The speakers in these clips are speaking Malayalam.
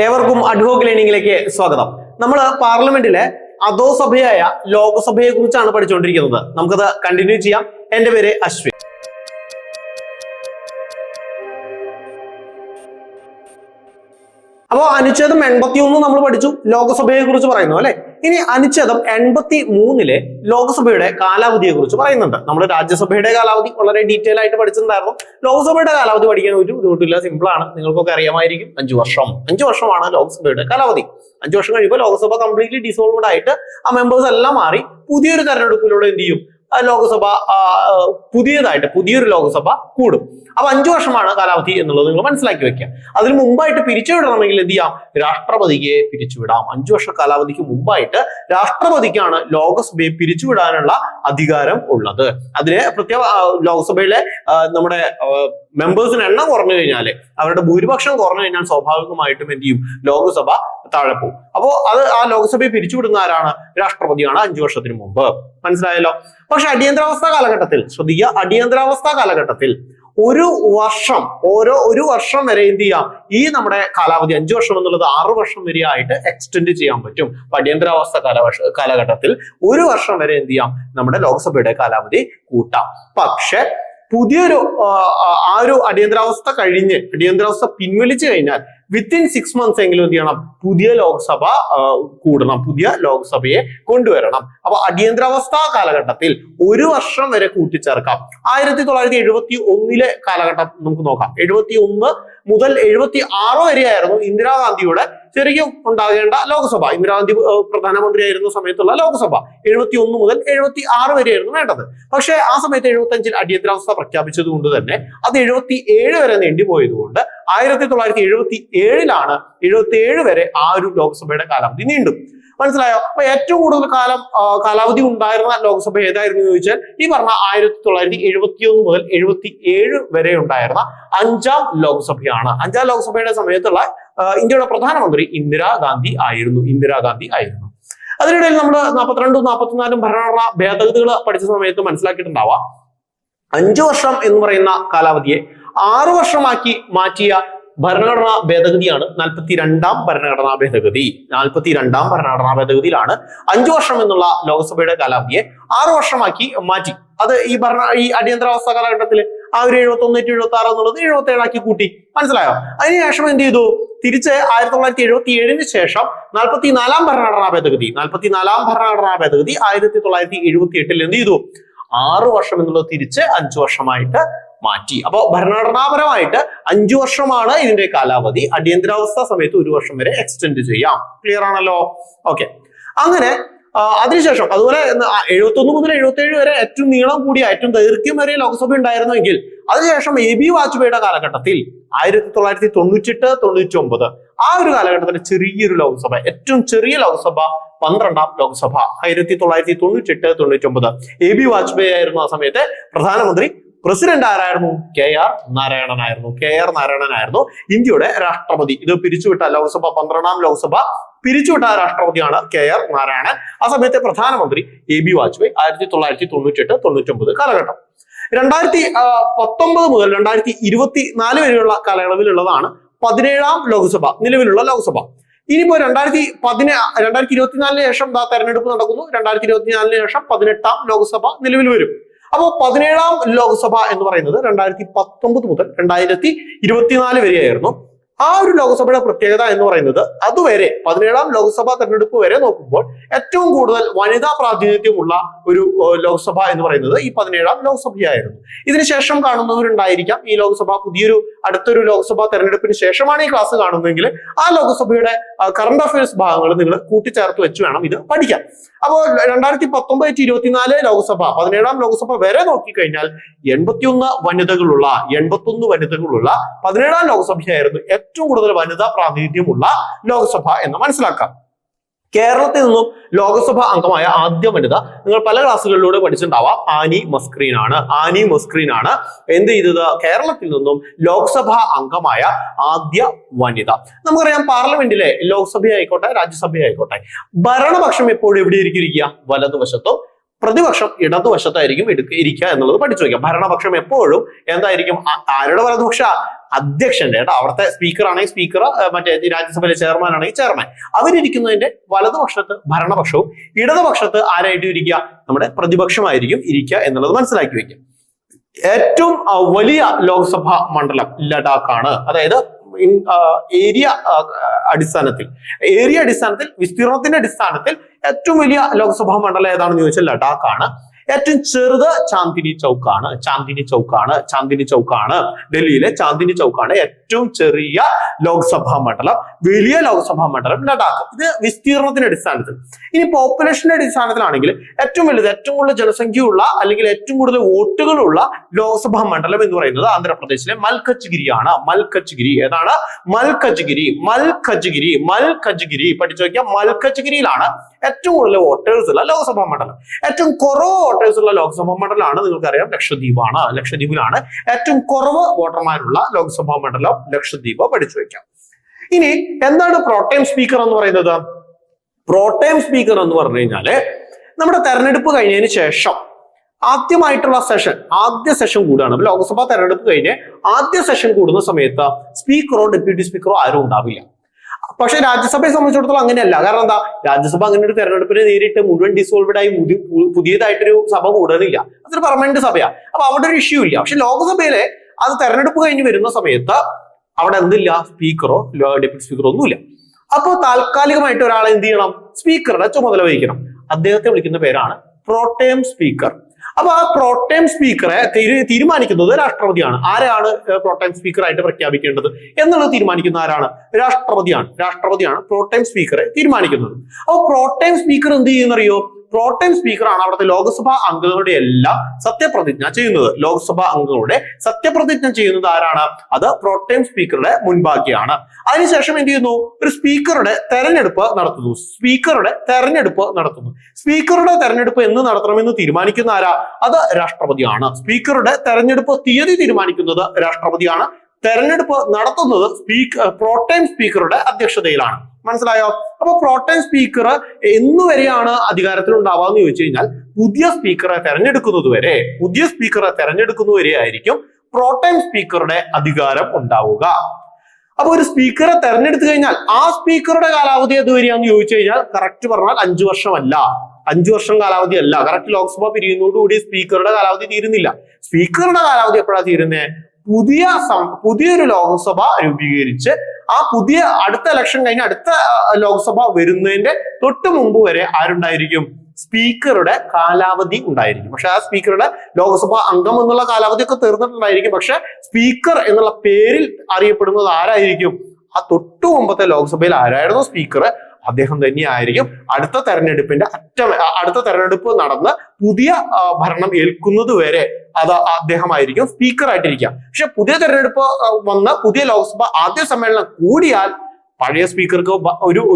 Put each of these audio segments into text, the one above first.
ഏവർക്കും അഡ്വോക്ക് ലേണിംഗിലേക്ക് സ്വാഗതം. നമ്മൾ പാർലമെന്റിലെ അധോസഭയായ ലോകസഭയെ കുറിച്ചാണ് പഠിച്ചുകൊണ്ടിരിക്കുന്നത്. നമുക്കത് കണ്ടിന്യൂ ചെയ്യാം. എന്റെ പേര് അശ്വിൻ. അപ്പോൾ അനുച്ഛേദം 81 നമ്മൾ പഠിച്ചു, ലോകസഭയെ കുറിച്ച് പറയുന്നു അല്ലെ. ഇനി അനുച്ഛേദം 83 ലോകസഭയുടെ കാലാവധിയെ കുറിച്ച് പറയുന്നുണ്ട്. നമ്മൾ രാജ്യസഭയുടെ കാലാവധി വളരെ ഡീറ്റെയിൽ ആയിട്ട് പഠിച്ചിട്ടുണ്ടായിരുന്നു. ലോകസഭയുടെ കാലാവധി പഠിക്കാൻ ഒരു ബുദ്ധിമുട്ടില്ല, സിമ്പിൾ ആണ്. നിങ്ങൾക്കൊക്കെ അറിയാമായിരിക്കും. 5 വർഷമാണ് ലോകസഭയുടെ കാലാവധി. 5 വർഷം കഴിയുമ്പോൾ ലോകസഭ കംപ്ലീറ്റ്ലി ഡിസോൾവ്ഡ് ആയിട്ട് ആ മെമ്പേഴ്സ് എല്ലാം മാറി പുതിയൊരു തെരഞ്ഞെടുപ്പിലൂടെ എന്ത് ചെയ്യും, ലോകസഭ പുതിയൊരു ലോകസഭ കൂടും. അപ്പൊ 5 വർഷമാണ് കാലാവധി എന്നുള്ളത് നിങ്ങൾ മനസ്സിലാക്കി വെക്കുക. അതിന് മുമ്പായിട്ട് പിരിച്ചുവിടണമെങ്കിൽ എന്ത് ചെയ്യാം, രാഷ്ട്രപതിയെ പിരിച്ചുവിടാം. 5 വർഷ കാലാവധിക്ക് മുമ്പായിട്ട് രാഷ്ട്രപതിക്കാണ് ലോകസഭയെ പിരിച്ചുവിടാനുള്ള അധികാരം ഉള്ളത്. അതിന് പ്രത്യേക ലോകസഭയിലെ നമ്മുടെ മെമ്പേഴ്സിന് എണ്ണം കുറഞ്ഞു കഴിഞ്ഞാൽ, അവരുടെ ഭൂരിപക്ഷം കുറഞ്ഞു കഴിഞ്ഞാൽ സ്വാഭാവികമായിട്ടും എന്ത് ചെയ്യും, ലോകസഭ താഴെ പോകും. അപ്പോ ആ ലോകസഭയെ പിരിച്ചുവിടുന്ന ആരാണ്? രാഷ്ട്രപതിയാണ് 5 വർഷത്തിന് മുമ്പ്. മനസ്സിലായല്ലോ. പക്ഷെ അടിയന്തരാവസ്ഥ കാലഘട്ടത്തിൽ ശ്രദ്ധിക്കുക, അടിയന്തരാവസ്ഥ കാലഘട്ടത്തിൽ ഒരു വർഷം വരെ എന്ത് ചെയ്യാം, ഈ നമ്മുടെ കാലാവധി 5 വർഷം എന്നുള്ളത് 6 വർഷം വരെ ആയിട്ട് എക്സ്റ്റെൻഡ് ചെയ്യാൻ പറ്റും. അടിയന്തരാവസ്ഥ കാലഘട്ടത്തിൽ 1 വർഷം വരെ എന്ത് ചെയ്യാം, നമ്മുടെ ലോകസഭയുടെ കാലാവധി കൂട്ടാം. പക്ഷെ പുതിയൊരു ഒരു അടിയന്തരാവസ്ഥ പിൻവലിച്ചു കഴിഞ്ഞാൽ വിത്തിൻ 6 months എങ്കിലും എന്ത് ചെയ്യണം, പുതിയ ലോക്സഭ കൂടണം, പുതിയ ലോക്സഭയെ കൊണ്ടുവരണം. അപ്പൊ അടിയന്തരാവസ്ഥ കാലഘട്ടത്തിൽ 1 വർഷം വരെ കൂട്ടിച്ചേർക്കാം. 1971 കാലഘട്ടം നമുക്ക് നോക്കാം. 71 മുതൽ 76 വരെയായിരുന്നു ഇന്ദിരാഗാന്ധിയുടെ ശരിക്കും ഉണ്ടാകേണ്ട ലോക്സഭ. ഇന്ദിരാഗാന്ധി പ്രധാനമന്ത്രിയായിരുന്ന സമയത്തുള്ള ലോക്സഭ 71 മുതൽ 76 വരെയായിരുന്നു വേണ്ടത്. പക്ഷെ ആ സമയത്ത് 75 അടിയന്തരാവസ്ഥ പ്രഖ്യാപിച്ചത് കൊണ്ട് തന്നെ അത് 77 വരെ നീണ്ടുപോയത് കൊണ്ട് 1977 വരെ ആ ഒരു ലോക്സഭയുടെ കാലാവധി നീണ്ടു. മനസ്സിലായോ? അപ്പൊ ഏറ്റവും കൂടുതൽ കാലാവധി ഉണ്ടായിരുന്ന ലോക്സഭ ഏതായിരുന്നു ചോദിച്ചാൽ ഈ പറഞ്ഞ 1971 മുതൽ 77 വരെ ഉണ്ടായിരുന്ന 5ാം ലോക്സഭയാണ്. 5ാം ലോക്സഭയുടെ സമയത്തുള്ള ഇന്ത്യയുടെ പ്രധാനമന്ത്രി ഇന്ദിരാഗാന്ധി ആയിരുന്നു. അതിനിടയിൽ നമ്മൾ 42 44 ഭരണഘടനാ ഭേദഗതികൾ പഠിച്ച സമയത്ത് മനസ്സിലാക്കിയിട്ടുണ്ടാവാം. 5 വർഷം എന്ന് പറയുന്ന കാലാവധിയെ 6 വർഷമാക്കി മാറ്റിയ ഭരണഘടനാ ഭേദഗതിയാണ് 42ാം ഭരണഘടനാ ഭേദഗതി. 42ാം ഭരണഘടനാ ഭേദഗതിയിലാണ് 5 വർഷം എന്നുള്ള ലോക്സഭയുടെ കാലാവധിയെ 6 വർഷമാക്കി മാറ്റി. അത് ഈ അടിയന്തരാവസ്ഥ കാലഘട്ടത്തിൽ ആ ഒരു 71 76 എന്നുള്ളത് 77 ആക്കി കൂട്ടി. മനസ്സിലായോ? അതിനുശേഷം എന്ത് ചെയ്തു, തിരിച്ച് 1977 ശേഷം 44ാം ഭരണഘടനാ ഭേദഗതി 1978 എന്ത് ചെയ്തു, 6 വർഷം എന്നുള്ളത് തിരിച്ച് 5 വർഷമായിട്ട് മാറ്റി. അപ്പൊ ഭരണഘടനാപരമായിട്ട് 5 വർഷമാണ് ഇതിന്റെ കാലാവധി. അടിയന്തരാവസ്ഥ സമയത്ത് 1 വർഷം വരെ എക്സ്റ്റെൻഡ് ചെയ്യാം. ക്ലിയർ ആണല്ലോ? ഓക്കെ. അങ്ങനെ അതിനുശേഷം അതുപോലെ 71 മുതൽ 77 വരെ ഏറ്റവും നീളം കൂടിയ ഏറ്റവും ദൈർഘ്യം വരെ ലോക്സഭ ഉണ്ടായിരുന്നെങ്കിൽ അതിനുശേഷം AB വാജ്പേയിയുടെ കാലഘട്ടത്തിൽ 1998 99 ആ ഒരു കാലഘട്ടത്തിൽ ചെറിയൊരു ലോക്സഭ, ഏറ്റവും ചെറിയ ലോക്സഭ 12ാം ലോക്സഭ 1998 99 AB വാജ്പേയി ആയിരുന്നു ആ സമയത്തെ പ്രധാനമന്ത്രി. പ്രസിഡന്റ് ആരായിരുന്നു? KR നാരായണനായിരുന്നു ഇന്ത്യയുടെ രാഷ്ട്രപതി. ഇത് പിരിച്ചുവിട്ട ലോക്സഭ 12ാം ലോക്സഭ പിരിച്ചുവിട്ട രാഷ്ട്രപതിയാണ് KR നാരായണൻ. ആ സമയത്തെ പ്രധാനമന്ത്രി AB വാജ്പേയി 1998 99 കാലഘട്ടം. 2019 മുതൽ 2024 വരെയുള്ള കാലയളവിലുള്ളതാണ് 17ാം ലോക്സഭ, നിലവിലുള്ള ലോക്സഭ. ഇനിയിപ്പോ 2024 ശേഷം തെരഞ്ഞെടുപ്പ് നടക്കുന്നു. 2024 ശേഷം 18ാം ലോക്സഭ നിലവിൽ വരും. അപ്പോൾ 17ാം ലോക്സഭ എന്ന് പറയുന്നത് 2019 മുതൽ 2024 വരെയായിരുന്നു. ആ ഒരു ലോക്സഭയുടെ പ്രത്യേകത എന്ന് പറയുന്നത് അതുവരെ 17ാം ലോക്സഭാ തെരഞ്ഞെടുപ്പ് വരെ നോക്കുമ്പോൾ ഏറ്റവും കൂടുതൽ വനിതാ പ്രാതിനിധ്യമുള്ള ഒരു ലോക്സഭ എന്ന് പറയുന്നത് ഈ 17ാം ലോക്സഭയായിരുന്നു. ഇതിനുശേഷം കാണുന്നവരുണ്ടായിരിക്കാം ഈ ലോക്സഭ അടുത്തൊരു ലോക്സഭാ തെരഞ്ഞെടുപ്പിന് ശേഷമാണ് ഈ ക്ലാസ് കാണുന്നതെങ്കിൽ ആ ലോക്സഭയുടെ കറണ്ട് അഫയേഴ്സ് ഭാഗങ്ങൾ നിങ്ങൾ കൂട്ടിച്ചേർത്ത് വെച്ച് വേണം ഇത് പഠിക്കാൻ. അപ്പോൾ 2019-24 ലോക്സഭ 17ാം ലോക്സഭ വരെ നോക്കിക്കഴിഞ്ഞാൽ 81 വനിതകളുള്ള 17ാം ലോക്സഭയായിരുന്നു ഏറ്റവും കൂടുതൽ വനിതാ പ്രാതിനിധ്യമുള്ള ലോക്സഭ എന്ന് മനസ്സിലാക്കാം. കേരളത്തിൽ നിന്നും ലോക്സഭ അംഗമായ ആദ്യ വനിത നിങ്ങൾ പല ക്ലാസ്സുകളിലൂടെ പഠിച്ചിട്ടുണ്ടാവാം. ആനി മസ്ക്രീൻ ആണ് എന്ത് ചെയ്തത്, കേരളത്തിൽ നിന്നും ലോക്സഭ അംഗമായ ആദ്യ വനിത. നമുക്കറിയാം പാർലമെന്റിലെ ലോക്സഭ ആയിക്കോട്ടെ രാജ്യസഭ ആയിക്കോട്ടെ ഭരണപക്ഷം എപ്പോഴും എവിടെ ഇരിക്കുക, വലതുവശത്തും പ്രതിപക്ഷം ഇടതുവശത്തായിരിക്കും ഇരിക്കുക എന്നുള്ളത് പഠിച്ചു വയ്ക്കാം. ഭരണപക്ഷം എപ്പോഴും എന്തായിരിക്കും? ആരുടെ വലതുപക്ഷ? അധ്യക്ഷന്റെ കേട്ടോ. അവിടുത്തെ സ്പീക്കർ ആണെങ്കിൽ സ്പീക്കർ, മറ്റേ രാജ്യസഭയിലെ ചെയർമാൻ ആണെങ്കിൽ ചെയർമാൻ. അവരിയ്ക്കുന്നതിന്റെ വലതുപക്ഷത്ത് ഭരണപക്ഷവും ഇടതുപക്ഷത്ത് ആരായിട്ടും ഇരിക്കുക? നമ്മുടെ പ്രതിപക്ഷമായിരിക്കും ഇരിക്കുക എന്നുള്ളത് മനസ്സിലാക്കി വയ്ക്കുക. ഏറ്റവും വലിയ ലോക്സഭാ മണ്ഡലം ലഡാക്കാണ്. അതായത് ഏരിയ അടിസ്ഥാനത്തിൽ വിസ്തീർണത്തിന്റെ അടിസ്ഥാനത്തിൽ ഏറ്റവും വലിയ ലോക്സഭാ മണ്ഡലം ഏതാണെന്ന് ചോദിച്ചാൽ ലഡാക്കാണ്. ഏറ്റവും ചെറുത് ചാന്ദിനി ചൗക്കാണ്. ഡൽഹിയിലെ ചാന്ദിനി ചൗക്കാണ് ഏറ്റവും ചെറിയ ലോക്സഭാ മണ്ഡലം. വലിയ ലോക്സഭാ മണ്ഡലം ലഡാക്ക്. ഇത് വിസ്തീർണത്തിന്റെ അടിസ്ഥാനത്തിൽ. ഇനി പോപ്പുലേഷന്റെ അടിസ്ഥാനത്തിലാണെങ്കിൽ ഏറ്റവും വലുത്, ഏറ്റവും കൂടുതൽ ജനസംഖ്യയുള്ള അല്ലെങ്കിൽ ഏറ്റവും കൂടുതൽ വോട്ടുകളുള്ള ലോക്സഭാ മണ്ഡലം എന്ന് പറയുന്നത് ആന്ധ്രാപ്രദേശിലെ മൽക്കജ്ഗിരിയാണ്. ഏതാണ്? മൽക്കജ്ഗിരി പഠിച്ചു വയ്ക്കാം. മൽക്കജ്ഗിരിയിലാണ് ഏറ്റവും കൂടുതൽ വോട്ടേഴ്സ് ഉള്ള ലോക്സഭാ മണ്ഡലം. ഏറ്റവും കുറവ് വോട്ടേഴ്സ് ഉള്ള ലോക്സഭാ മണ്ഡലമാണ് നിങ്ങൾക്കറിയാം ലക്ഷദ്വീപാണ്. ലക്ഷദ്വീപിലാണ് ഏറ്റവും കുറവ് വോട്ടർമാരുള്ള ലോക്സഭാ മണ്ഡലം ലക്ഷദ്വീപ്. പഠിച്ചു വയ്ക്കാം. ഇനി എന്താണ് പ്രോട്ടൈം സ്പീക്കർ എന്ന് പറയുന്നത്? പ്രോട്ടൈം സ്പീക്കർ എന്ന് പറഞ്ഞു കഴിഞ്ഞാല് നമ്മുടെ തെരഞ്ഞെടുപ്പ് കഴിഞ്ഞതിന് ശേഷം ആദ്യമായിട്ടുള്ള ആദ്യ സെഷൻ കൂടുകയാണ്. ലോക്സഭാ തെരഞ്ഞെടുപ്പ് കഴിഞ്ഞ് ആദ്യ സെഷൻ കൂടുന്ന സമയത്ത് സ്പീക്കറോ ഡെപ്യൂട്ടി സ്പീക്കറോ ആരും ഉണ്ടാവില്ല. പക്ഷെ രാജ്യസഭയെ സംബന്ധിച്ചിടത്തോളം അങ്ങനെയല്ല. കാരണം എന്താ? രാജ്യസഭ അങ്ങനെ ഒരു തെരഞ്ഞെടുപ്പിനെ നേരിട്ട് മുഴുവൻ ഡിസോൾവഡ് ആയി പുതിയതായിട്ടൊരു സഭ കൂടുന്നില്ല. അതൊരു പെർമനന്റ് സഭയാണ്. അപ്പൊ അവിടെ ഒരു ഇഷ്യൂ ഇല്ല. പക്ഷെ ലോക്സഭയിലെ അത് തെരഞ്ഞെടുപ്പ് കഴിഞ്ഞ് വരുന്ന സമയത്ത് അവിടെ എന്തില്ല? സ്പീക്കറോ ഡെപ്യൂട്ടി സ്പീക്കറോ ഒന്നുമില്ല. അപ്പോൾ താൽക്കാലികമായിട്ട് ഒരാളെ എന്ത് ചെയ്യണം? സ്പീക്കറുടെ ചുമതല വഹിക്കണം. അദ്ദേഹത്തെ വിളിക്കുന്ന പേരാണ് പ്രോട്ടേം സ്പീക്കർ. അപ്പൊ ആ പ്രോട്ടേം സ്പീക്കറെ തീരുമാനിക്കുന്നത് രാഷ്ട്രപതിയാണ്. ആരാണ് പ്രോട്ടേം സ്പീക്കർ ആയിട്ട് പ്രഖ്യാപിക്കേണ്ടത് എന്നുള്ളത് തീരുമാനിക്കുന്ന ആരാണ്? രാഷ്ട്രപതിയാണ് പ്രോട്ടേം സ്പീക്കറെ തീരുമാനിക്കുന്നത്. അപ്പോൾ പ്രോട്ടേം സ്പീക്കർ എന്ത് ചെയ്യുന്നറിയോ? പ്രോട്ടേം സ്പീക്കർ ആണ് അവിടുത്തെ ലോക്സഭാ അംഗങ്ങളുടെ എല്ലാം സത്യപ്രതിജ്ഞ ചെയ്യുന്നത്. ലോക്സഭാ അംഗങ്ങളുടെ സത്യപ്രതിജ്ഞ ചെയ്യുന്നത് ആരാണ്? അത് പ്രോട്ടേം സ്പീക്കറുടെ മുൻപാകെയാണ്. അതിനുശേഷം എന്ത് ചെയ്യുന്നു? ഒരു സ്പീക്കറുടെ തെരഞ്ഞെടുപ്പ് നടത്തുന്നു. സ്പീക്കറുടെ തെരഞ്ഞെടുപ്പ് എന്ന് നടത്തണമെന്ന് തീരുമാനിക്കുന്ന ആരാ? അത് രാഷ്ട്രപതിയാണ്. സ്പീക്കറുടെ തെരഞ്ഞെടുപ്പ് തീയതി തീരുമാനിക്കുന്നത് രാഷ്ട്രപതിയാണ്. തെരഞ്ഞെടുപ്പ് നടത്തുന്നത് പ്രോട്ടേം സ്പീക്കറുടെ അധ്യക്ഷതയിലാണ്. മനസ്സിലായോ? അപ്പൊ പ്രോട്ടേം സ്പീക്കർ എന്നുവരെയാണ് അധികാരത്തിൽ ഉണ്ടാവാന്ന് ചോദിച്ചു കഴിഞ്ഞാൽ പുതിയ സ്പീക്കറെ തെരഞ്ഞെടുക്കുന്നവരെ ആയിരിക്കും പ്രോട്ടേം സ്പീക്കറുടെ അധികാരം ഉണ്ടാവുക. അപ്പൊ ഒരു സ്പീക്കറെ തെരഞ്ഞെടുത്തു കഴിഞ്ഞാൽ ആ സ്പീക്കറുടെ കാലാവധി ഏതുവരെയാന്ന് ചോദിച്ചു കഴിഞ്ഞാൽ കറക്റ്റ് പറഞ്ഞാൽ 5 വർഷമല്ല, 5 വർഷം കാലാവധി അല്ല. കറക്റ്റ് ലോക്സഭ പിരിയുന്നതോടുകൂടി സ്പീക്കറുടെ കാലാവധി തീരുന്നില്ല. സ്പീക്കറുടെ കാലാവധി എപ്പോഴാണ് തീരുന്നത്? പുതിയൊരു ലോക്സഭ രൂപീകരിച്ച് ആ അടുത്ത ഇലക്ഷൻ കഴിഞ്ഞ് അടുത്ത ലോക്സഭ വരുന്നതിന്റെ തൊട്ട് മുമ്പ് വരെ ആരുണ്ടായിരിക്കും? സ്പീക്കറുടെ കാലാവധി ഉണ്ടായിരിക്കും. പക്ഷെ ആ സ്പീക്കറുടെ ലോക്സഭാ അംഗം എന്നുള്ള കാലാവധി ഒക്കെ തീർന്നിട്ടുണ്ടായിരിക്കും. പക്ഷെ സ്പീക്കർ എന്നുള്ള പേരിൽ അറിയപ്പെടുന്നത് ആരായിരിക്കും? ആ തൊട്ടു മുമ്പത്തെ ലോക്സഭയിൽ ആരായിരുന്നു സ്പീക്കർ, അദ്ദേഹം തന്നെയായിരിക്കും അടുത്ത തെരഞ്ഞെടുപ്പ് നടന്ന് പുതിയ ഭരണം ഏൽക്കുന്നത് വരെ അദ്ദേഹമായിരിക്കും സ്പീക്കർ ആയിട്ടിരിക്കുക. പക്ഷെ പുതിയ തെരഞ്ഞെടുപ്പ് വന്ന് പുതിയ ലോക്സഭ ആദ്യ സമ്മേളനം കൂടിയാൽ പഴയ സ്പീക്കർക്ക്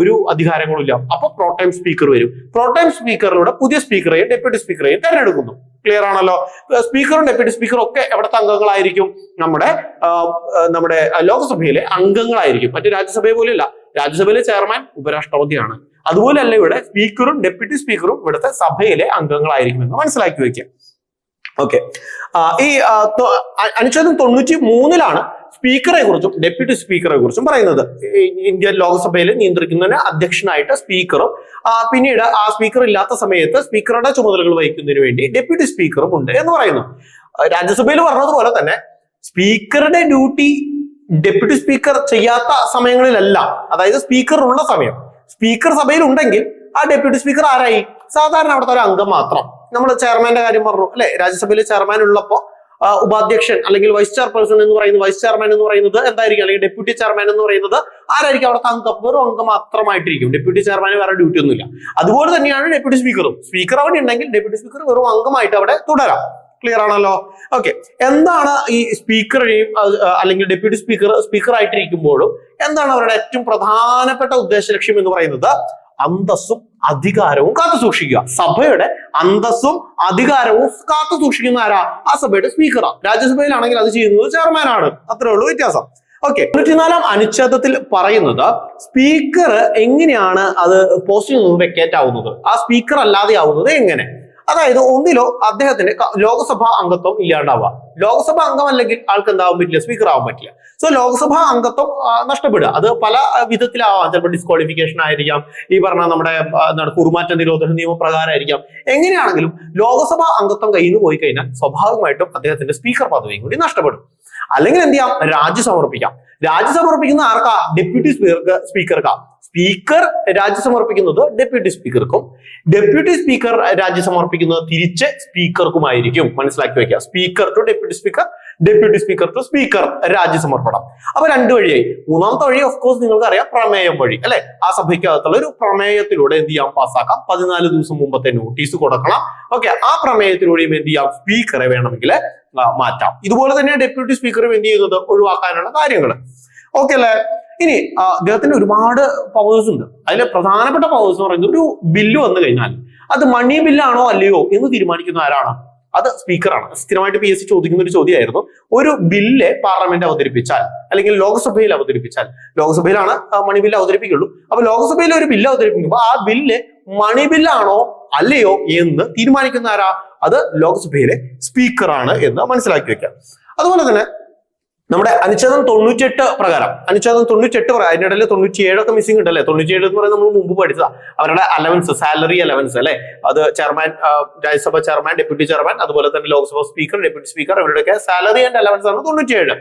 ഒരു അധികാരങ്ങളും ഇല്ല. അപ്പൊ പ്രോട്ടൈം സ്പീക്കർ വരും. പ്രോട്ടൈം സ്പീക്കറിലൂടെ പുതിയ സ്പീക്കറെയും ഡെപ്യൂട്ടി സ്പീക്കറെയും തെരഞ്ഞെടുക്കുന്നു. ക്ലിയർ ആണല്ലോ? സ്പീക്കറും ഡെപ്യൂട്ടി സ്പീക്കറും ഒക്കെ എവിടുത്തെ അംഗങ്ങളായിരിക്കും? നമ്മുടെ ലോക്സഭയിലെ അംഗങ്ങളായിരിക്കും. മറ്റു രാജ്യസഭയെ പോലെയല്ല. രാജ്യസഭയിലെ ചെയർമാൻ ഉപരാഷ്ട്രപതിയാണ്. അതുപോലെയല്ല ഇവിടെ സ്പീക്കറും ഡെപ്യൂട്ടി സ്പീക്കറും ഇവിടുത്തെ സഭയിലെ അംഗങ്ങളായിരിക്കും എന്ന് മനസ്സിലാക്കി വെക്കുക. ഓക്കെ. ഈ അനുച്ഛേദം 93 സ്പീക്കറെ കുറിച്ചും ഡെപ്യൂട്ടി സ്പീക്കറെ കുറിച്ചും പറയുന്നത്. ഇന്ത്യൻ ലോക്സഭയിൽ നിയന്ത്രിക്കുന്നതിന് അധ്യക്ഷനായിട്ട് സ്പീക്കറും പിന്നീട് ആ സ്പീക്കർ ഇല്ലാത്ത സമയത്ത് സ്പീക്കറുടെ ചുമതലകൾ വഹിക്കുന്നതിന് വേണ്ടി ഡെപ്യൂട്ടി സ്പീക്കറും ഉണ്ട് എന്ന് പറയുന്നു. രാജ്യസഭയിൽ പറഞ്ഞതുപോലെ തന്നെ സ്പീക്കറുടെ ഡ്യൂട്ടി ഡെപ്യൂട്ടി സ്പീക്കർ ചെയ്യാത്ത സമയങ്ങളിലെല്ലാം, അതായത് സ്പീക്കർ ഉള്ള സമയം, സ്പീക്കർ സഭയിൽ ഉണ്ടെങ്കിൽ ആ ഡെപ്യൂട്ടി സ്പീക്കർ ആരായി? സാധാരണ അവിടുത്തെ ഒരു അംഗം മാത്രം. നമ്മൾ ചെയർമാന്റെ കാര്യം പറഞ്ഞു അല്ലെ? രാജ്യസഭയിലെ ചെയർമാൻ ഉള്ളപ്പോ ഉപാധ്യക്ഷൻ അല്ലെങ്കിൽ വൈസ് ചെയർപേഴ്സൺ എന്ന് പറയുന്നത്, വൈസ് ചെയർമാൻ എന്ന് പറയുന്നത് എന്തായിരിക്കും? അല്ലെങ്കിൽ ഡെപ്യൂട്ടി ചെയർമാൻ എന്ന് പറയുന്നത് ആരായിരിക്കും? അവിടുത്തെ അംഗം, വെറും അംഗം മാത്രമായിട്ടിരിക്കും. ഡെപ്യൂട്ടി ചെയർമാന് വേറെ ഡ്യൂട്ടി ഒന്നുമില്ല. അതുപോലെ തന്നെയാണ് ഡെപ്യൂട്ടി സ്പീക്കറും. സ്പീക്കർ അവിടെ ഉണ്ടെങ്കിൽ ഡെപ്യൂട്ടി സ്പീക്കർ വെറും അംഗമായിട്ട് അവിടെ തുടരാം. ക്ലിയർ ആണല്ലോ? ഓക്കെ. എന്താണ് ഈ സ്പീക്കറെയും അല്ലെങ്കിൽ ഡെപ്യൂട്ടി സ്പീക്കർ ആയിട്ടിരിക്കുമ്പോഴും എന്താണ് അവരുടെ ഏറ്റവും പ്രധാനപ്പെട്ട ഉദ്ദേശ ലക്ഷ്യം എന്ന് പറയുന്നത്? അന്തസ്സും അധികാരവും കാത്തു സൂക്ഷിക്കുക. സഭയുടെ അന്തസ്സും അധികാരവും കാത്തു സൂക്ഷിക്കുന്ന ആരാ? ആ സഭയുടെ സ്പീക്കറാ. രാജ്യസഭയിലാണെങ്കിൽ അത് ചെയ്യുന്നത് ചെയർമാനാണ്. അത്രേ ഉള്ളൂ വ്യത്യാസം. ഓക്കെ. 94 അനുച്ഛേദത്തിൽ പറയുന്നത് സ്പീക്കർ എങ്ങനെയാണ് അത് പോസ്റ്റിൽ നിന്ന് വെക്കേറ്റ് ആവുന്നത്, ആ സ്പീക്കർ അല്ലാതെ ആവുന്നത് എങ്ങനെ? അതായത് ഒന്നിലോ അദ്ദേഹത്തിന്റെ ലോകസഭാ അംഗത്വം ഇല്ലാണ്ടാവുക. ലോകസഭാ അംഗം അല്ലെങ്കിൽ ആൾക്ക് എന്താവാൻ പറ്റില്ല, സ്പീക്കർ ആവാൻ പറ്റില്ല. സോ ലോക്സഭാ അംഗത്വം നഷ്ടപ്പെടുക. അത് പല വിധത്തിലാവാം. ചിലപ്പോൾ ഡിസ്ക്വാളിഫിക്കേഷൻ ആയിരിക്കാം, ഈ പറഞ്ഞ നമ്മുടെ എന്താണ് കുറുമാറ്റ നിരോധന നിയമപ്രകാരമായിരിക്കാം. എങ്ങനെയാണെങ്കിലും ലോകസഭാ അംഗത്വം കയ്യിൽ നിന്ന് പോയി കഴിഞ്ഞാൽ സ്വാഭാവികമായിട്ടും അദ്ദേഹത്തിന്റെ സ്പീക്കർ പദവിയും കൂടി നഷ്ടപ്പെടും. അല്ലെങ്കിൽ എന്ത് ചെയ്യാം, രാജി സമർപ്പിക്കാം. രാജി സമർപ്പിക്കുന്ന ആർക്കാ? ഡെപ്യൂട്ടി സ്പീക്കർക്കാ. സ്പീക്കർ രാജി സമർപ്പിക്കുന്നത് ഡെപ്യൂട്ടി സ്പീക്കർക്കും, ഡെപ്യൂട്ടി സ്പീക്കർ രാജി സമർപ്പിക്കുന്നത് തിരിച്ച് സ്പീക്കർക്കുമായിരിക്കും. മനസ്സിലാക്കി വെക്കുക. Speaker to deputy speaker, deputy speaker to speaker രാജി സമർപ്പണം. അപ്പൊ രണ്ട് വഴിയായി. മൂന്നാമത്തെ വഴി ഓഫ് കോഴ്സ് നിങ്ങൾക്ക് അറിയാം, പ്രമേയം വഴി അല്ലെ. ആ സഭയ്ക്കകത്തുള്ള ഒരു പ്രമേയത്തിലൂടെ എന്ത് ചെയ്യാം, പാസ്സാക്കാം. 14 ദിവസം മുമ്പത്തെ നോട്ടീസ് കൊടുക്കണം. ഓക്കെ, ആ പ്രമേയത്തിലൂടെയും എന്ത് ചെയ്യാം, സ്പീക്കറെ വേണമെങ്കിൽ മാറ്റാം. ഇതുപോലെ തന്നെ ഡെപ്യൂട്ടി സ്പീക്കറും എന്ത് ചെയ്യുന്നത്, ഒഴിവാക്കാനുള്ള കാര്യങ്ങൾ. ഓക്കെ അല്ലെ. ഇനി അദ്ദേഹത്തിന് ഒരുപാട് പവേഴ്സ് ഉണ്ട്. അതിലെ പ്രധാനപ്പെട്ട പവേഴ്സ് എന്ന് പറയുന്നത്, ഒരു ബില്ല് വന്നു കഴിഞ്ഞാൽ അത് മണി ബില്ലാണോ അല്ലയോ എന്ന് തീരുമാനിക്കുന്ന ആരാണ്? അത് സ്പീക്കറാണ്. സ്ഥിരമായിട്ട് PSC ചോദിക്കുന്ന ഒരു ചോദ്യമായിരുന്നു. ഒരു ബില്ല് പാർലമെന്റ് അവതരിപ്പിച്ചാൽ അല്ലെങ്കിൽ ലോക്സഭയിൽ അവതരിപ്പിച്ചാൽ, ലോക്സഭയിലാണ് മണി ബില്ല് അവതരിപ്പിക്കുള്ളൂ. അപ്പൊ ലോക്സഭയിൽ ഒരു ബില്ല് അവതരിപ്പിക്കുമ്പോൾ ആ ബില്ല് മണി ബില്ലാണോ അല്ലയോ എന്ന് തീരുമാനിക്കുന്ന ആരാ? അത് ലോക്സഭയിലെ സ്പീക്കറാണ് എന്ന് മനസ്സിലാക്കി വെക്കാം. അതുപോലെ തന്നെ നമ്മുടെ അനുച്ഛേദം 98 പ്രകാരം, അനുച്ഛേദം 98 പ്രകാരം, അതിനിടയിൽ 97 ഒക്കെ മിസ്സിംഗ് ഉണ്ടല്ലേ. 97 എന്ന് പറയുന്നത് നമ്മൾ മുമ്പ് പഠിച്ചതാ. അവരുടെ അലവൻസ്, സാലറി അലവൻസ് അല്ലെ. അത് chairman, Rajya Sabha chairman, deputy chairman, അതുപോലെ തന്നെ ലോക്സഭ സ്പീക്കർ, ഡെപ്യൂട്ടി സ്പീക്കർ, ഇവരുടെയൊക്കെ സാലറി ആൻഡ് അലവൻസ് ആണ് 97.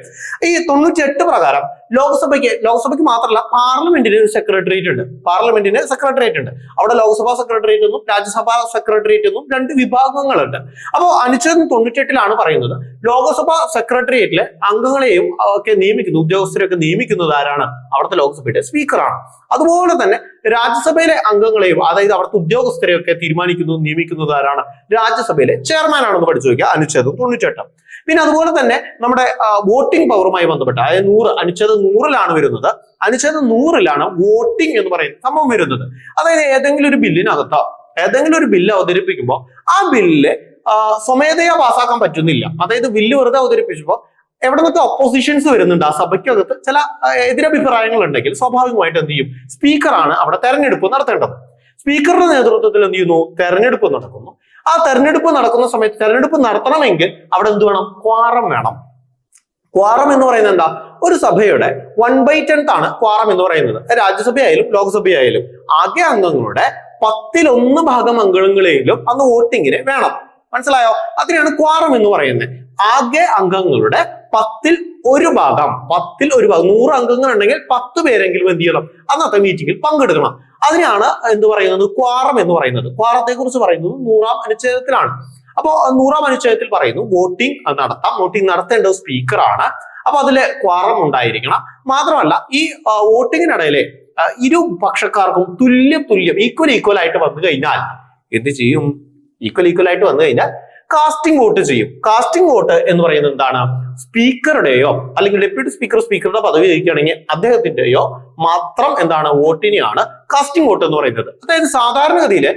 ഈ 98 പ്രകാരം ലോക്സഭയ്ക്ക് മാത്രമല്ല പാർലമെന്റിന് ഒരു സെക്രട്ടേറിയറ്റ് ഉണ്ട്. പാർലമെന്റിന് സെക്രട്ടേറിയറ്റ് ഉണ്ട്. അവിടെ ലോക്സഭാ സെക്രട്ടേറിയറ്റ് എന്നും രാജ്യസഭാ സെക്രട്ടേറിയറ്റ് എന്നും രണ്ട് വിഭാഗങ്ങളുണ്ട്. അപ്പോൾ അനുച്ഛേദം 98 പറയുന്നത് ലോക്സഭാ സെക്രട്ടേറിയറ്റിലെ അംഗങ്ങളെയും ഒക്കെ നിയമിക്കുന്നു, ഉദ്യോഗസ്ഥരെയൊക്കെ നിയമിക്കുന്നത് ആരാണ്? അവിടുത്തെ ലോക്സഭയുടെ സ്പീക്കറാണ്. അതുപോലെ തന്നെ രാജ്യസഭയിലെ അംഗങ്ങളെയും, അതായത് അവിടുത്തെ ഉദ്യോഗസ്ഥരെയൊക്കെ തീരുമാനിക്കുന്നതും നിയമിക്കുന്നത് ആരാണ്? രാജ്യസഭയിലെ ചെയർമാൻ ആണെന്ന് പഠിച്ചു വയ്ക്കുക. അനുച്ഛേദം 98. പിന്നെ അതുപോലെ തന്നെ നമ്മുടെ വോട്ടിംഗ് പവറുമായി ബന്ധപ്പെട്ട്, അതായത് 100, അനുച്ഛേദം 100 വരുന്നത്. അനുച്ഛേദം 100 വോട്ടിംഗ് എന്ന് പറയുന്ന സംഭവം വരുന്നത്. അതായത് ഏതെങ്കിലും ഒരു ബില്ലിനകത്ത് ഏതെങ്കിലും ഒരു ബില്ല് അവതരിപ്പിക്കുമ്പോൾ ആ ബില്ല് സ്വമേധയാ പാസ്സാക്കാൻ പറ്റുന്നില്ല. അതായത് ബില്ല് വെറുതെ അവതരിപ്പിച്ചപ്പോൾ എവിടെ നിന്നൊക്കെ ഒപ്പോസിഷൻസ് വരുന്നുണ്ട്, ആ സഭയ്ക്കകത്ത് ചില എതിരഭിപ്രായങ്ങൾ ഉണ്ടെങ്കിൽ സ്വാഭാവികമായിട്ട് എന്ത് ചെയ്യും, സ്പീക്കറാണ് അവിടെ തെരഞ്ഞെടുപ്പ് നടത്തേണ്ടത്. സ്പീക്കറുടെ നേതൃത്വത്തിൽ എന്ത് ചെയ്യുന്നു, തെരഞ്ഞെടുപ്പ് നടക്കുന്നു. ആ തെരഞ്ഞെടുപ്പ് നടക്കുന്ന സമയത്ത് തെരഞ്ഞെടുപ്പ് നടത്തണമെങ്കിൽ അവിടെ എന്ത് വേണം, ക്വാറം വേണം. ക്വാറം എന്ന് പറയുന്നത് എന്താ? ഒരു സഭയുടെ 1/10 ആണ് ക്വാറം എന്ന് പറയുന്നത്. രാജ്യസഭയായാലും ലോക്സഭയായാലും ആകെ അംഗങ്ങളുടെ 10-1 ഭാഗം അംഗങ്ങളെങ്കിലും അന്ന് വോട്ടിങ്ങിന് വേണം. മനസ്സിലായോ? അതിനാണ് ക്വാറം എന്ന് പറയുന്നത്. ആകെ അംഗങ്ങളുടെ 10-1 ഭാഗം, 100 അംഗങ്ങൾ ഉണ്ടെങ്കിൽ 10 പേരെങ്കിലും എന്ത് ചെയ്യണം, അന്നത്തെ മീറ്റിംഗിൽ പങ്കെടുക്കണം. അതിനാണ് എന്ത് പറയുന്നത്, ക്വാറം എന്ന് പറയുന്നത്. ക്വാറത്തെ കുറിച്ച് പറയുന്നത് 100-ാം അനുച്ഛേദത്തിലാണ്. അപ്പോ 100-ാം അനുച്ഛേദത്തിൽ പറയുന്നു വോട്ടിംഗ് നടത്താം. വോട്ടിംഗ് നടത്തേണ്ടത് സ്പീക്കറാണ്. അപ്പൊ അതില് ക്വാറം ഉണ്ടായിരിക്കണം. മാത്രമല്ല ഈ വോട്ടിങ്ങിനിടയിലെ ഇരുപക്ഷക്കാർക്കും തുല്യം ഈക്വൽ ആയിട്ട് വന്നു കഴിഞ്ഞാൽ എന്ത് ചെയ്യും? ഈക്വൽ ആയിട്ട് വന്നു കഴിഞ്ഞാൽ കാസ്റ്റിംഗ് വോട്ട് ചെയ്യും. കാസ്റ്റിംഗ് വോട്ട് എന്ന് പറയുന്നത് എന്താണ്? സ്പീക്കറുടെയോ അല്ലെങ്കിൽ ഡെപ്യൂട്ടി സ്പീക്കറുടെ പദവി വഹിക്കുകയാണെങ്കിൽ അദ്ദേഹത്തിന്റെയോ മാത്രം എന്താണ് വോട്ടിനെയാണ് കാസ്റ്റിംഗ് വോട്ട് എന്ന് പറയുന്നത്. അതായത് സാധാരണഗതിയില്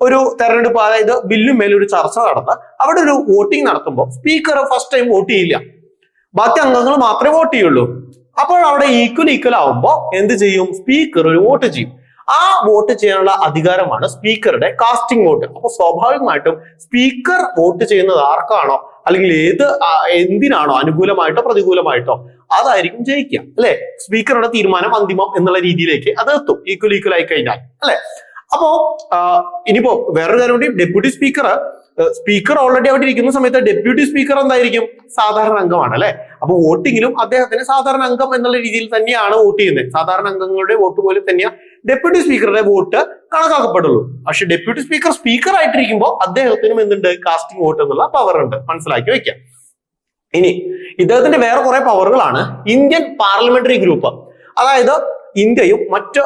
ഒരു തെരഞ്ഞെടുപ്പ്, അതായത് ബില്ലും മേലും ഒരു ചർച്ച നടന്ന് അവിടെ ഒരു വോട്ടിംഗ് നടത്തുമ്പോൾ സ്പീക്കർ ഫസ്റ്റ് ടൈം വോട്ട് ചെയ്യില്ല, ബാക്കി അംഗങ്ങൾ മാത്രമേ വോട്ട് ചെയ്യുള്ളൂ. അപ്പോൾ അവിടെ ഈക്വൽ ആവുമ്പോൾ എന്ത് ചെയ്യും? സ്പീക്കർ ഒരു വോട്ട് ചെയ്യും. ആ വോട്ട് ചെയ്യാനുള്ള അധികാരമാണ് സ്പീക്കറുടെ കാസ്റ്റിംഗ് വോട്ട്. അപ്പൊ സ്വാഭാവികമായിട്ടും സ്പീക്കർ വോട്ട് ചെയ്യുന്നത് ആർക്കാണോ അല്ലെങ്കിൽ എന്തിനാണോ, അനുകൂലമായിട്ടോ പ്രതികൂലമായിട്ടോ, അതായിരിക്കും ജയിക്കുക അല്ലെ. സ്പീക്കറുടെ തീരുമാനം അന്തിമം എന്നുള്ള രീതിയിലേക്ക് അത് എത്തും, ഈക്വൽ ആയി കഴിഞ്ഞാൽ അല്ലെ. അപ്പോ ഇനിയിപ്പോ വേറൊരു കാര്യം കൂടി, ഡെപ്യൂട്ടി സ്പീക്കർ ഓൾറെഡി അവിടെ ഇരിക്കുന്ന സമയത്ത് ഡെപ്യൂട്ടി സ്പീക്കർ എന്തായിരിക്കും? സാധാരണ അംഗമാണ് അല്ലെ. അപ്പൊ വോട്ടിങ്ങിലും അദ്ദേഹത്തിന് സാധാരണ അംഗം എന്നുള്ള രീതിയിൽ തന്നെയാണ് വോട്ട് ചെയ്യുന്നത്. സാധാരണ അംഗങ്ങളുടെ വോട്ട് പോലെ തന്നെയാണ് ഡെപ്യൂട്ടി സ്പീക്കറുടെ വോട്ട് കണക്കാക്കപ്പെടുള്ളൂ. പക്ഷെ ഡെപ്യൂട്ടി സ്പീക്കർ ആയിട്ടിരിക്കുമ്പോൾ അദ്ദേഹത്തിനും എന്തുണ്ട്? കാസ്റ്റിംഗ് വോട്ട് എന്നുള്ള പവർ ഉണ്ട്. മനസ്സിലാക്കി വെക്കാം. ഇനി ഇദ്ദേഹത്തിന്റെ വേറെ കുറെ പവറുകളാണ്. ഇന്ത്യൻ പാർലമെന്ററി ഗ്രൂപ്പ്, അതായത് ഇന്ത്യയും മറ്റ്